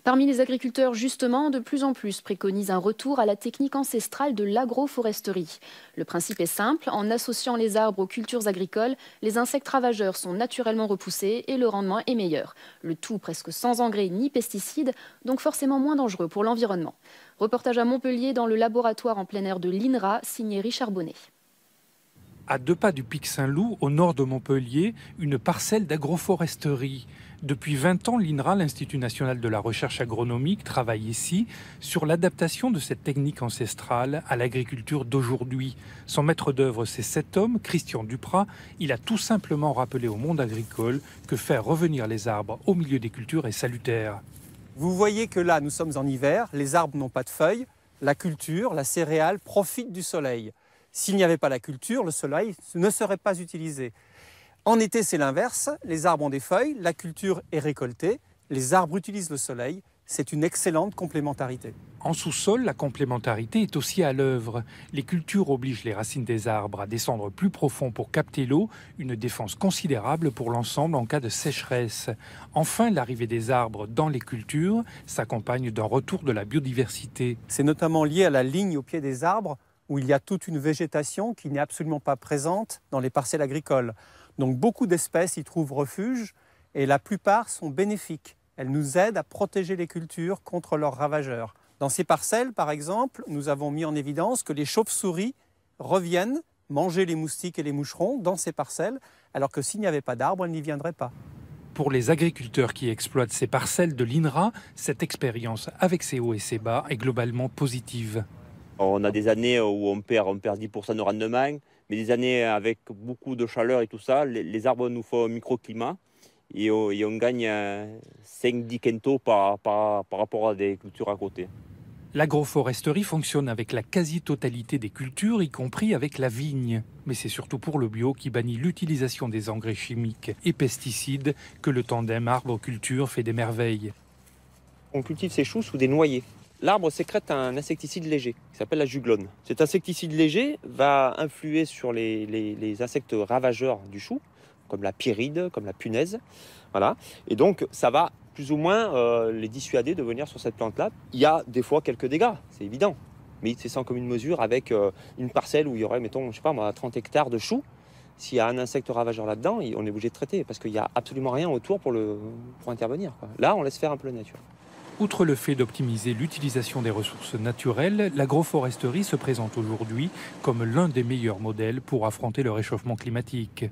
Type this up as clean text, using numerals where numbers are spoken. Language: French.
Parmi les agriculteurs, justement, de plus en plus préconisent un retour à la technique ancestrale de l'agroforesterie. Le principe est simple, en associant les arbres aux cultures agricoles, les insectes ravageurs sont naturellement repoussés et le rendement est meilleur. Le tout presque sans engrais ni pesticides, donc forcément moins dangereux pour l'environnement. Reportage à Montpellier dans le laboratoire en plein air de l'INRA, signé Richard Bonnet. À 2 pas du Pic Saint-Loup, au nord de Montpellier, une parcelle d'agroforesterie. Depuis 20 ans, l'INRA, l'Institut national de la recherche agronomique, travaille ici sur l'adaptation de cette technique ancestrale à l'agriculture d'aujourd'hui. Son maître d'œuvre, c'est cet homme, Christian Duprat. Il a tout simplement rappelé au monde agricole que faire revenir les arbres au milieu des cultures est salutaire. Vous voyez que là, nous sommes en hiver, les arbres n'ont pas de feuilles, la culture, la céréale profite du soleil. S'il n'y avait pas la culture, le soleil ne serait pas utilisé. En été, c'est l'inverse. Les arbres ont des feuilles, la culture est récoltée, les arbres utilisent le soleil. C'est une excellente complémentarité. En sous-sol, la complémentarité est aussi à l'œuvre. Les cultures obligent les racines des arbres à descendre plus profond pour capter l'eau, une défense considérable pour l'ensemble en cas de sécheresse. Enfin, l'arrivée des arbres dans les cultures s'accompagne d'un retour de la biodiversité. C'est notamment lié à la ligne au pied des arbres, où il y a toute une végétation qui n'est absolument pas présente dans les parcelles agricoles. Donc beaucoup d'espèces y trouvent refuge et la plupart sont bénéfiques. Elles nous aident à protéger les cultures contre leurs ravageurs. Dans ces parcelles, par exemple, nous avons mis en évidence que les chauves-souris reviennent manger les moustiques et les moucherons dans ces parcelles, alors que s'il n'y avait pas d'arbres, elles n'y viendraient pas. Pour les agriculteurs qui exploitent ces parcelles de l'INRA, cette expérience avec ses hauts et ses bas est globalement positive. On a des années où on perd 10% de rendement, mais des années avec beaucoup de chaleur et tout ça, les arbres nous font un microclimat et on gagne 5-10 quintaux par rapport à des cultures à côté. L'agroforesterie fonctionne avec la quasi-totalité des cultures, y compris avec la vigne. Mais c'est surtout pour le bio qui bannit l'utilisation des engrais chimiques et pesticides que le tandem arbre-culture fait des merveilles. On cultive ces choux sous des noyers. L'arbre sécrète un insecticide léger qui s'appelle la juglone. Cet insecticide léger va influer sur les insectes ravageurs du chou, comme la pyrrhide, comme la punaise. Voilà. Et donc, ça va plus ou moins les dissuader de venir sur cette plante-là. Il y a des fois quelques dégâts, c'est évident. Mais c'est sans commune mesure avec une parcelle où il y aurait, mettons, je sais pas moi, 30 hectares de choux. S'il y a un insecte ravageur là-dedans, on est obligé de traiter parce qu'il n'y a absolument rien autour pour intervenir, quoi. Là, on laisse faire un peu la nature. Outre le fait d'optimiser l'utilisation des ressources naturelles, l'agroforesterie se présente aujourd'hui comme l'un des meilleurs modèles pour affronter le réchauffement climatique.